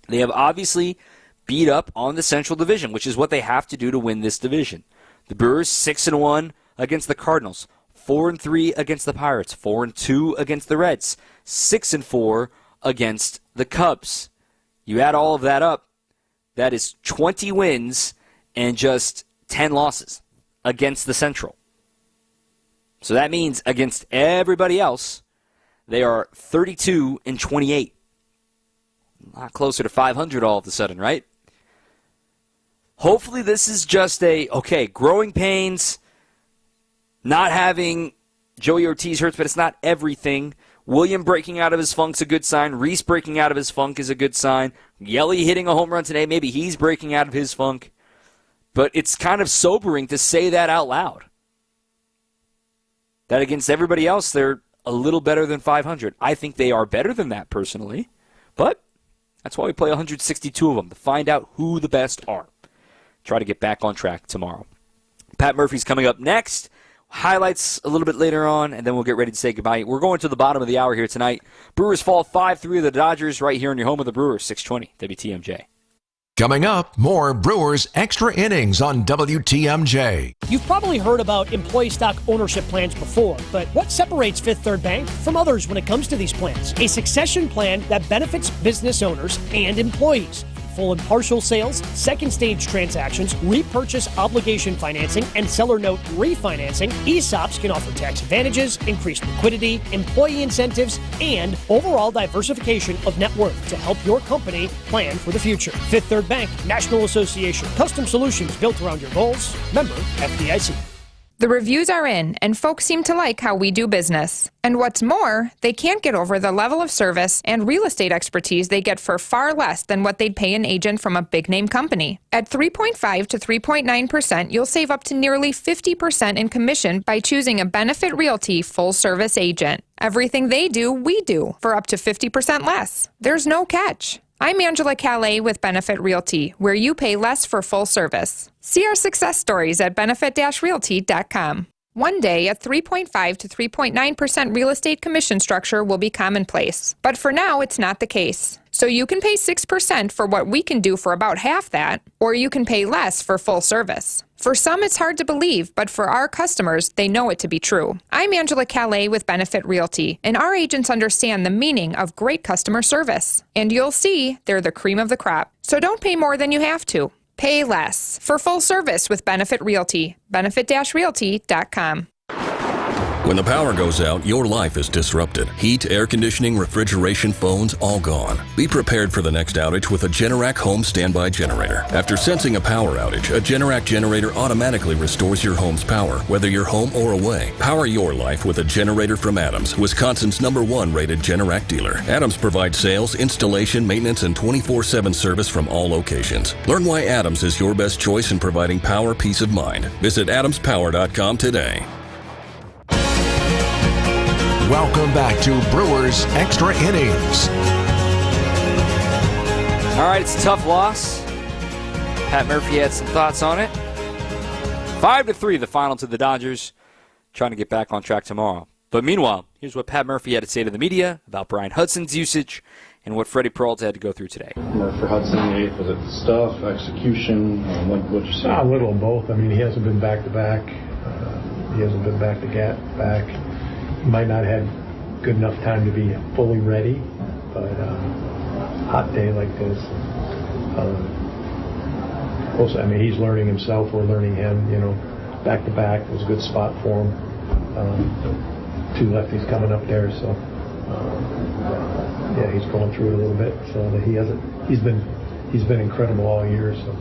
They have obviously beat up on the Central Division, which is what they have to do to win this division. The Brewers 6-1 against the Cardinals, 4-3 against the Pirates, 4-2 against the Reds, 6-4 against the Cubs. You add all of that up, that is 20 wins and just 10 losses against the Central. So that means against everybody else, they are 32-28. A lot closer to 500 all of a sudden, right? Hopefully this is just growing pains, not having Joey Ortiz hurts, but it's not everything. William breaking out of his funk's a good sign. Reese breaking out of his funk is a good sign. Yelly hitting a home run today, maybe he's breaking out of his funk. But it's kind of sobering to say that out loud. That against everybody else, they're a little better than 500. I think they are better than that personally. But that's why we play 162 of them, to find out who the best are. Try to get back on track tomorrow. Pat Murphy's coming up next. Highlights a little bit later on, and then we'll get ready to say goodbye. We're going to the bottom of the hour here tonight. Brewers fall 5-3 to the Dodgers right here in your home of the Brewers, 620 WTMJ.
Coming up, more Brewers Extra Innings on WTMJ.
You've probably heard about employee stock ownership plans before, but what separates Fifth Third Bank from others when it comes to these plans? A succession plan that benefits business owners and employees. Full and partial sales, second stage transactions, repurchase obligation financing, and seller note refinancing, ESOPs can offer tax advantages, increased liquidity, employee incentives, and overall diversification of net worth to help your company plan for the future. Fifth Third Bank, National Association. Custom solutions built around your goals. Member FDIC.
The reviews are in, and folks seem to like how we do business. And what's more, they can't get over the level of service and real estate expertise they get for far less than what they'd pay an agent from a big-name company. At 3.5 to 3.9%, you'll save up to nearly 50% in commission by choosing a Benefit Realty full-service agent. Everything they do, we do, for up to 50% less. There's no catch. I'm Angela Calais with Benefit Realty, where you pay less for full service. See our success stories at benefit-realty.com. One day, a 3.5 to 3.9% real estate commission structure will be commonplace. But for now, it's not the case. So you can pay 6% for what we can do for about half that, or you can pay less for full service. For some, it's hard to believe, but for our customers, they know it to be true. I'm Angela Calais with Benefit Realty, and our agents understand the meaning of great customer service. And you'll see they're the cream of the crop. So don't pay more than you have to. Pay less for full service with Benefit Realty. Benefit-realty.com.
When the power goes out, your life is disrupted. Heat, air conditioning, refrigeration, phones, all gone. Be prepared for the next outage with a Generac home standby generator. After sensing a power outage, a Generac generator automatically restores your home's power, whether you're home or away. Power your life with a generator from Adams, Wisconsin's #1 rated Generac dealer. Adams provides sales, installation, maintenance, and 24/7 service from all locations. Learn why Adams is your best choice in providing power peace of mind. Visit adamspower.com today.
Welcome back to Brewers Extra Innings.
All right, it's a tough loss. Pat Murphy had some thoughts on it. 5-3, the final to the Dodgers. Trying to get back on track tomorrow. But meanwhile, here's what Pat Murphy had to say to the media about Brian Hudson's usage and what Freddie Peralta had to go through today.
For Hudson, was it stuff, execution? What'd you say?
A little of both. I mean, he hasn't been back-to-back. He hasn't been back. He might not have had good enough time to be fully ready, but hot day like this. Also, I mean, he's learning himself. We're learning him. You know, back-to-back was a good spot for him. Two lefties coming up there, so yeah, he's going through it a little bit. So that he's been incredible all year. So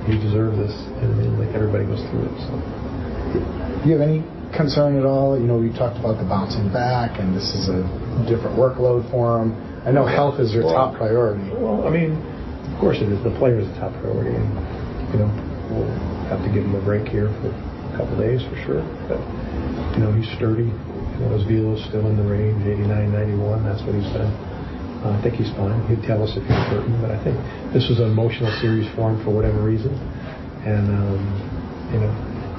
he deserves this, and like everybody goes through it. So.
Do you have any concern at all? You know, we talked about the bouncing back, and this is a different workload for him. I know health is your top priority.
Well, I mean, of course it is. The player is the top priority, and you know, we'll have to give him a break here for a couple days for sure. But you know, he's sturdy. You know, his velo's still in the range, 89, 91. That's what he's been. I think he's fine. He'd tell us if he's hurting, but I think this was an emotional series for him for whatever reason, and you know.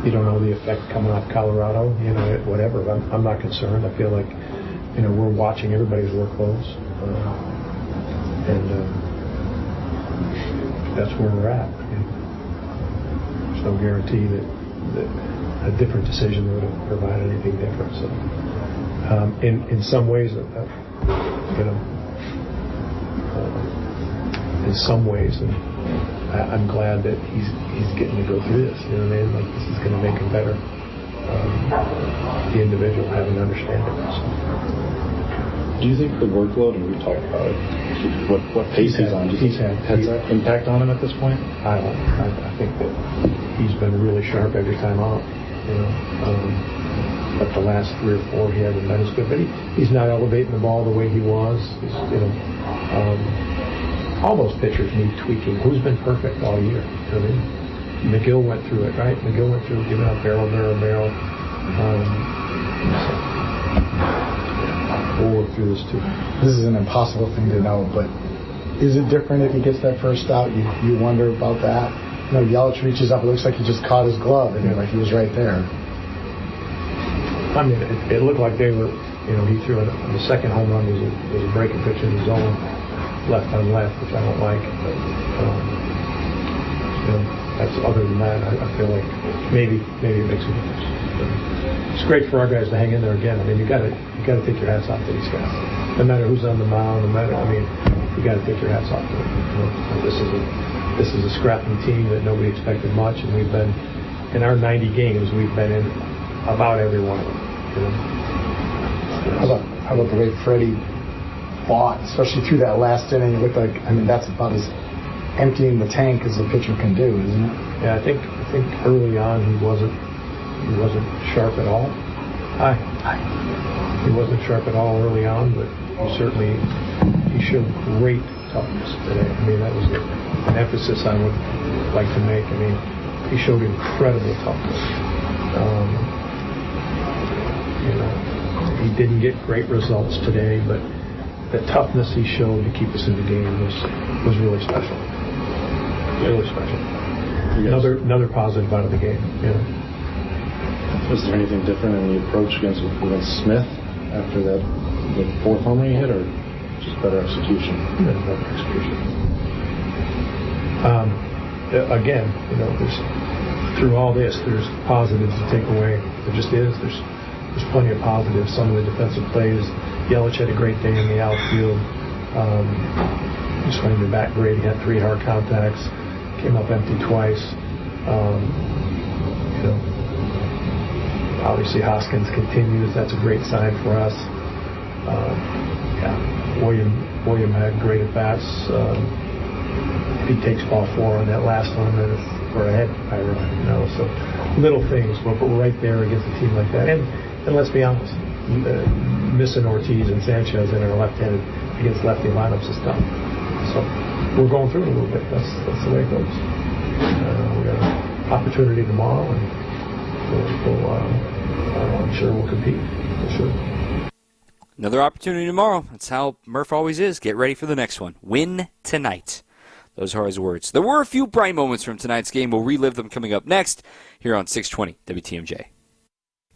You don't know the effect coming off Colorado, you know, whatever. I'm not concerned. I feel like, you know, we're watching everybody's workloads, and that's where we're at. You know, there's no guarantee that a different decision would have provided anything different. So, in some ways, you know, in some ways, I'm glad that he's getting to go through this. You know what I mean? Like, this is going to make him better. The individual having to understand it. So.
Do you think the workload, and we talked about it, what pace he's on, has that impact on him at this point?
I think that he's been really sharp every time out. You know, but the last 3 or 4 he hasn't been as good. But he's not elevating the ball the way he was. He's, you know. All those pitchers need tweaking. Who's been perfect all year? You know what I mean? McGill went through it, right? McGill went through giving up barrel. We'll work through this too.
This is an impossible thing to know, but is it different if he gets that first out? You wonder about that. You know, Yelich reaches up. It looks like he just caught his glove, and like he was right there.
I mean, it looked like they were. You know, he threw it. The second home run was a breaking pitch in the zone. Left on left, which I don't like. But, you know, that's other than that. I feel like maybe it makes a difference. But it's great for our guys to hang in there again. I mean, you got to take your hats off to these guys. No matter who's on the mound, you got to take your hats off to them. You know, this is a scrappy team that nobody expected much, and we've been in our 90 games. We've been in about every one of them. You know?
How about the way Freddie fought, especially through that last inning? It looked like, I mean, that's about as emptying the tank as a pitcher can do, isn't it?
Yeah, I think early on he wasn't He wasn't sharp at all. He wasn't sharp at all early on, but he showed great toughness today. I mean, that was an emphasis I would like to make. I mean, he showed incredible toughness. He didn't get great results today, but the toughness he showed to keep us in the game was really special. Really special. Another positive out of the game.
Was there anything different in the approach against Smith after the fourth homer he hit, or just better execution?
Better execution. Again, there's through all this, there's positives to take away. There just is. There's plenty of positives. Some of the defensive plays. Yelich had a great day in the outfield. He swung the bat great. He had 3 hard contacts. Came up empty twice. Obviously Hoskins continues. That's a great sign for us. William had great at bats. If he takes ball 4 on that last one, then we're ahead by a run. So little things, but we're right there against a team like that. And let's be honest, missing Ortiz and Sanchez in our left-handed against lefty lineups is tough. So we're going through it a little bit. That's the way it goes. We got an opportunity tomorrow, and I'm sure we'll compete. For sure.
Another opportunity tomorrow. That's how Murph always is. Get ready for the next one. Win tonight. Those are his words. There were a few bright moments from tonight's game. We'll relive them coming up next here on 620 WTMJ.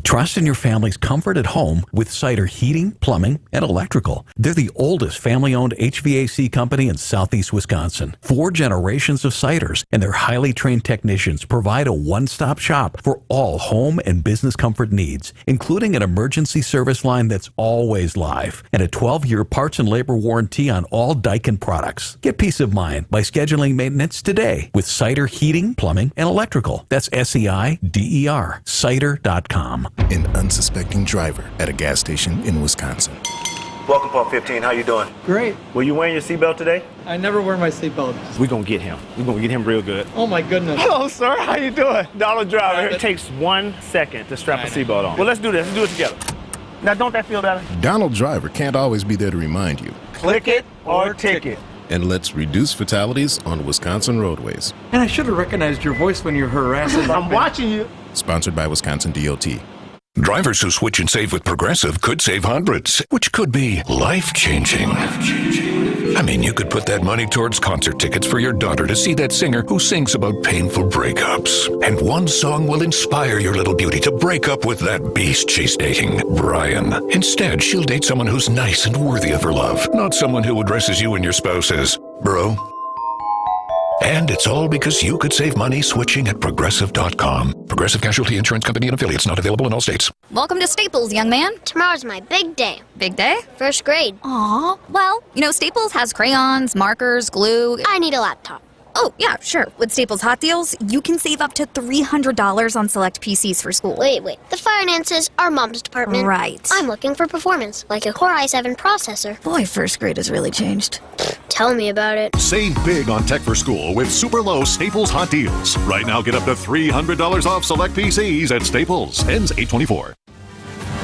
Trust in your family's comfort at home with Cider Heating, Plumbing, and Electrical. They're the oldest family-owned HVAC company in southeast Wisconsin. 4 generations of Ciders, and their highly trained technicians provide a one-stop shop for all home and business comfort needs, including an emergency service line that's always live and a 12-year parts and labor warranty on all Daikin products. Get peace of mind by scheduling maintenance today with Cider Heating, Plumbing, and Electrical. That's SEIDER, cider.com.
An unsuspecting driver at a gas station in Wisconsin.
Welcome, Pump 15. How you doing?
Great.
Were you wearing your seatbelt today?
I never wear my seatbelt.
We're going to get him. We're going to get him real good.
Oh, my goodness.
Hello, sir. How you doing? Donald Driver. It takes 1 second to strap a seatbelt on. Well, let's do this. Let's do it together. Now, don't that feel better?
Donald Driver can't always be there to remind you.
Click it or ticket.
And let's reduce fatalities on Wisconsin roadways.
And I should have recognized your voice when you're harassing.
I'm watching you.
Sponsored by Wisconsin DOT.
Drivers who switch and save with Progressive could save hundreds, which could be life-changing. I mean, you could put that money towards concert tickets for your daughter to see that singer who sings about painful breakups. And one song will inspire your little beauty to break up with that beast she's dating, Brian. Instead, she'll date someone who's nice and worthy of her love, not someone who addresses you and your spouse as bro. And it's all because you could save money switching at Progressive.com. Progressive Casualty Insurance Company and affiliates, not available in all states.
Welcome to Staples, young man. Tomorrow's my big day. Big day? First grade. Aw. Well, Staples has crayons, markers, glue. I need a laptop. Oh, yeah, sure. With Staples Hot Deals, you can save up to $300 on select PCs for school. Wait. The finances are Mom's department. Right. I'm looking for performance, like a Core i7 processor. Boy, first grade has really changed. Tell me about it.
Save big on tech for school with super low Staples Hot Deals. Right now, get up to $300 off select PCs at Staples. Ends 8/24.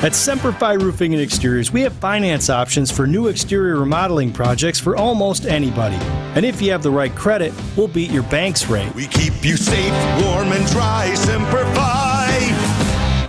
At Semper Fi Roofing and Exteriors, we have finance options for new exterior remodeling projects for almost anybody. And if you have the right credit, we'll beat your bank's rate.
We keep you safe, warm, and dry. Semper Fi.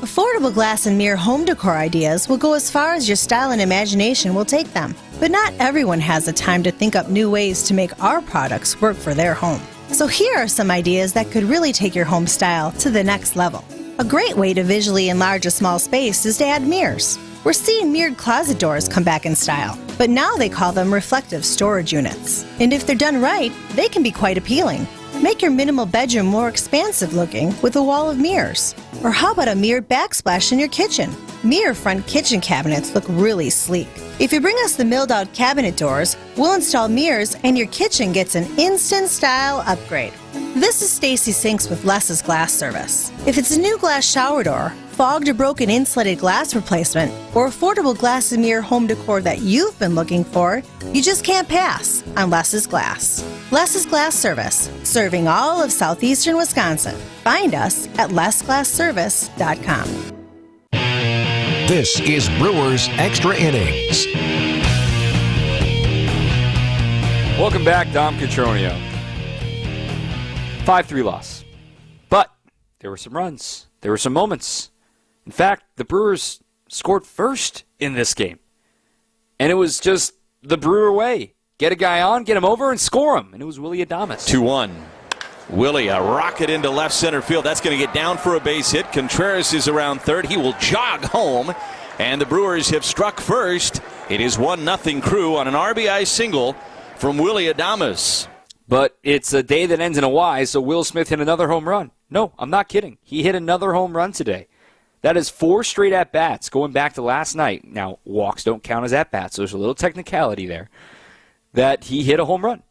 Affordable glass and mirror home decor ideas will go as far as your style and imagination will take them. But not everyone has the time to think up new ways to make our products work for their home. So here are some ideas that could really take your home style to the next level. A great way to visually enlarge a small space is to add mirrors. We're seeing mirrored closet doors come back in style, but now they call them reflective storage units. And if they're done right, they can be quite appealing. Make your minimal bedroom more expansive looking with a wall of mirrors. Or how about a mirrored backsplash in your kitchen? Mirror front kitchen cabinets look really sleek. If you bring us the milled out cabinet doors, we'll install mirrors and your kitchen gets an instant style upgrade. This is Stacy Sinks with Les's Glass Service. If it's a new glass shower door, fogged or broken insulated glass replacement, or affordable glass and mirror home decor that you've been looking for, you just can't pass on Less's Glass. Less's Glass Service, serving all of southeastern Wisconsin. Find us at lessglassservice.com.
This is Brewers Extra Innings.
Welcome back, Dom Cotroneo. 5-3 loss. But there were some runs. There were some moments. In fact, the Brewers scored first in this game. And it was just the Brewer way. Get a guy on, get him over, and score him. And it was Willy Adames.
2-1. Willie, a rocket into left center field. That's going to get down for a base hit. Contreras is around third. He will jog home. And the Brewers have struck first. It is 1-0 Crew on an RBI single from Willy Adames.
But it's a day that ends in a Y, so Will Smith hit another home run. No, I'm not kidding. He hit another home run today. That is 4 straight at-bats going back to last night. Now, walks don't count as at-bats, so there's a little technicality there. That he hit a home run.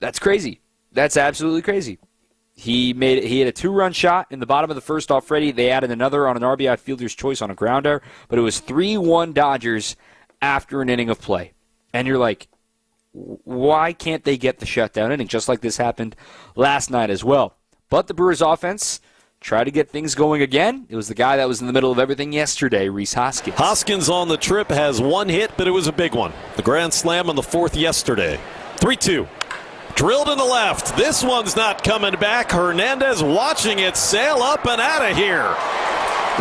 That's crazy. That's absolutely crazy. He hit a 2-run shot in the bottom of the first off Freddie. They added another on an RBI fielder's choice on a grounder, but it was 3-1 Dodgers after an inning of play. And you're like, why can't they get the shutdown inning? Just like this happened last night as well. But the Brewers offense tried to get things going again. It was the guy that was in the middle of everything yesterday, Rhys Hoskins.
Hoskins on the trip has 1 hit, but it was a big one. The grand slam on the 4th yesterday. 3-2. Drilled in the left. This one's not coming back. Hernandez watching it sail up and out of here.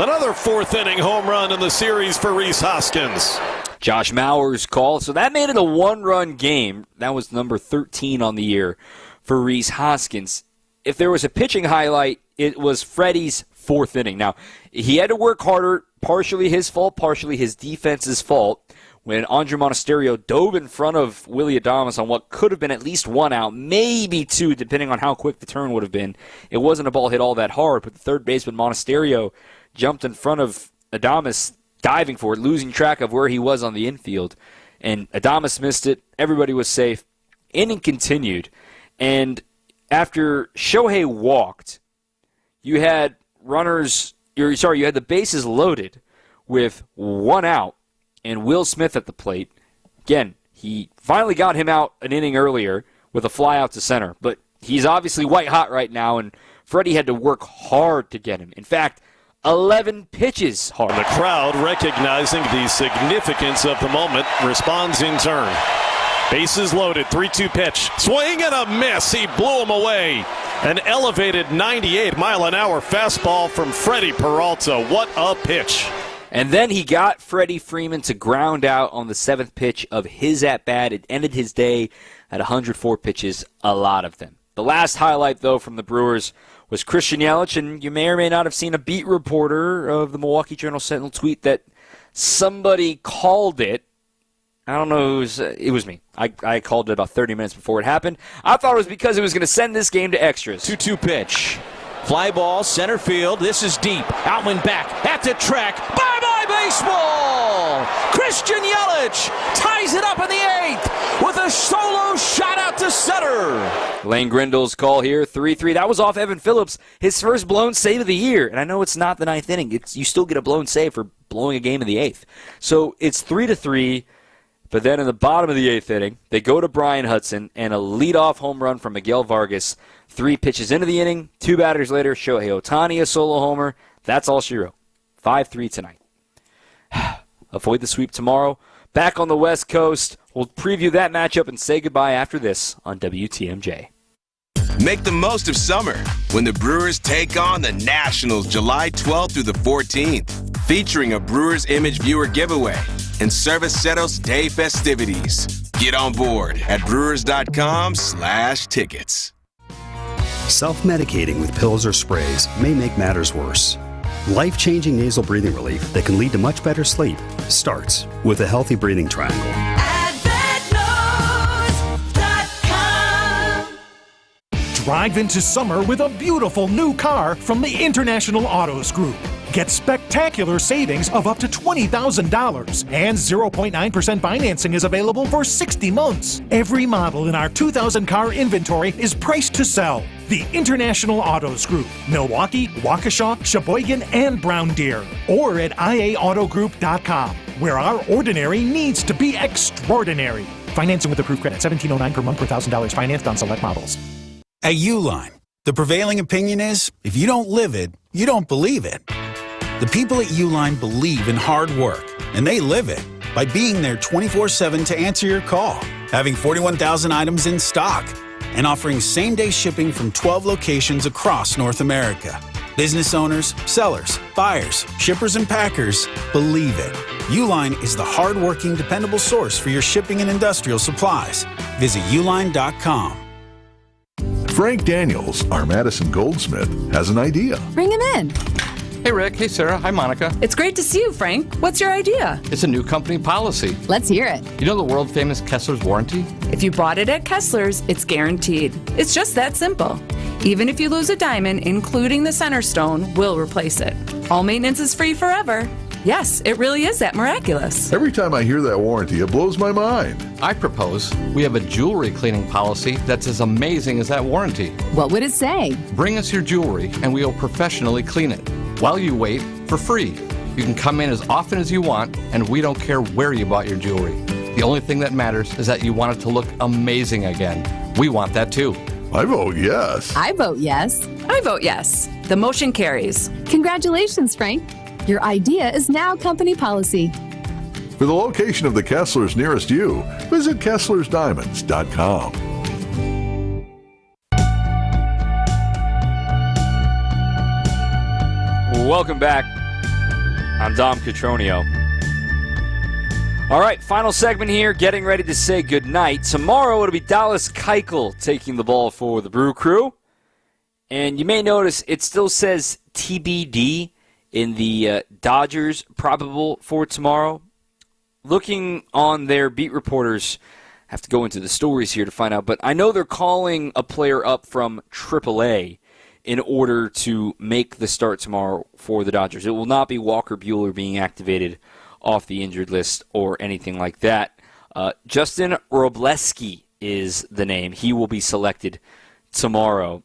Another 4th inning home run in the series for Rhys Hoskins.
Josh Mauer's call. So that made it a 1-run game. That was number 13 on the year for Rhys Hoskins. If there was a pitching highlight, it was Freddie's 4th inning. Now, he had to work harder, partially his fault, partially his defense's fault. When Andre Monasterio dove in front of Willy Adames on what could have been at least 1 out, maybe 2, depending on how quick the turn would have been. It wasn't a ball hit all that hard, but the third baseman, Monasterio, jumped in front of Adames, diving for it, losing track of where he was on the infield. And Adames missed it. Everybody was safe. Inning continued. And after Shohei walked, you had the bases loaded with 1 out and Will Smith at the plate. Again, he finally got him out an inning earlier with a fly out to center, but he's obviously white hot right now, and Freddie had to work hard to get him. In fact, 11 pitches hard.
The crowd, recognizing the significance of the moment, responds in turn. Bases loaded, 3-2 pitch. Swing and a miss. He blew him away. An elevated 98-mile-an-hour fastball from Freddie Peralta. What a pitch.
And then he got Freddie Freeman to ground out on the 7th pitch of his at-bat. It ended his day at 104 pitches, a lot of them. The last highlight, though, from the Brewers was Christian Yelich, and you may or may not have seen a beat reporter of the Milwaukee Journal-Sentinel tweet that somebody called it. I don't know, it was me. I called it about 30 minutes before it happened. I thought it was because it was going to send this game to extras.
2-2 pitch. Fly ball, center field. This is deep. Outman back at the track. Bye-bye baseball! Christian Yelich ties it up in the 8th with a solo shot out to center.
Lane Grindle's call here, 3-3. That was off Evan Phillips, his first blown save of the year. And I know it's not the 9th inning. You still get a blown save for blowing a game in the 8th. So it's 3-3. But then in the bottom of the 8th inning, they go to Brian Hudson and a leadoff home run from Miguel Vargas. 3 pitches into the inning, 2 batters later, Shohei Ohtani a solo homer. That's all she wrote. 5-3 tonight. Avoid the sweep tomorrow. Back on the West Coast. We'll preview that matchup and say goodbye after this on WTMJ.
Make the most of summer when the Brewers take on the Nationals July 12th through the 14th, featuring a Brewers Image Viewer giveaway and Cerveceros Day festivities. Get on board at brewers.com/tickets.
Self-medicating with pills or sprays may make matters worse. Life-changing nasal breathing relief that can lead to much better sleep starts with a healthy breathing triangle.
Drive into summer with a beautiful new car from the International Autos Group. Get spectacular savings of up to $20,000, and 0.9% financing is available for 60 months. Every model in our 2,000 car inventory is priced to sell. The International Autos Group, Milwaukee, Waukesha, Sheboygan, and Brown Deer. Or at IAAutogroup.com, where our ordinary needs to be extraordinary. Financing with approved credit, $1,709 per month per $1,000 financed on select models.
At Uline, the prevailing opinion is, if you don't live it, you don't believe it. The people at Uline believe in hard work, and they live it by being there 24/7 to answer your call, having 41,000 items in stock, and offering same-day shipping from 12 locations across North America. Business owners, sellers, buyers, shippers, and packers believe it. Uline is the hard-working, dependable source for your shipping and industrial supplies. Visit uline.com.
Frank Daniels, our Madison goldsmith, has an idea.
Bring him in.
Hey, Rick. Hey, Sarah. Hi, Monica.
It's great to see you, Frank. What's your idea?
It's a new company policy.
Let's hear it.
You know the world-famous Kessler's warranty?
If you bought it at Kessler's, it's guaranteed. It's just that simple. Even if you lose a diamond, including the center stone, we'll replace it. All maintenance is free forever. Yes, it really is that miraculous.
Every time I hear that warranty, it blows my mind.
I propose we have a jewelry cleaning policy that's as amazing as that warranty.
What would it say?
Bring us your jewelry and we'll professionally clean it. While you wait, for free. You can come in as often as you want, and we don't care where you bought your jewelry. The only thing that matters is that you want it to look amazing again. We want that too.
I vote yes.
I vote yes. I vote yes. The motion carries. Congratulations, Frank. Your idea is now company policy.
For the location of the Kesslers nearest you, visit KesslersDiamonds.com.
Welcome back. I'm Dom Catronio. All right, final segment here, getting ready to say goodnight. Tomorrow it'll be Dallas Keuchel taking the ball for the Brew Crew. And you may notice it still says TBD in the Dodgers probable for tomorrow. Looking on their beat reporters, have to go into the stories here to find out, but I know they're calling a player up from AAA in order to make the start tomorrow for the Dodgers. It will not be Walker Buehler being activated off the injured list or anything like that. Justin Robleski is the name. He will be selected tomorrow.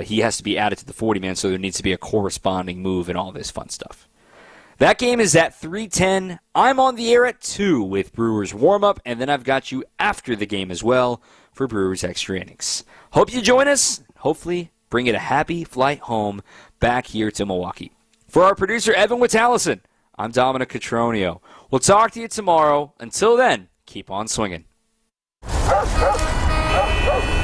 He has to be added to the 40-man, so there needs to be a corresponding move and all this fun stuff. That game is at 3:10. I'm on the air at 2 with Brewers warm-up, and then I've got you after the game as well for Brewers Extra Innings. Hope you join us. Hopefully bring it a happy flight home back here to Milwaukee. For our producer, Evan Wittallison, I'm Dominic Catronio. We'll talk to you tomorrow. Until then, keep on swinging.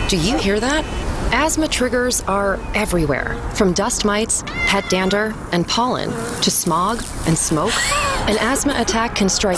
Do you hear that? Asthma triggers are everywhere, from dust mites, pet dander, and pollen, to smog and smoke. An asthma attack can strike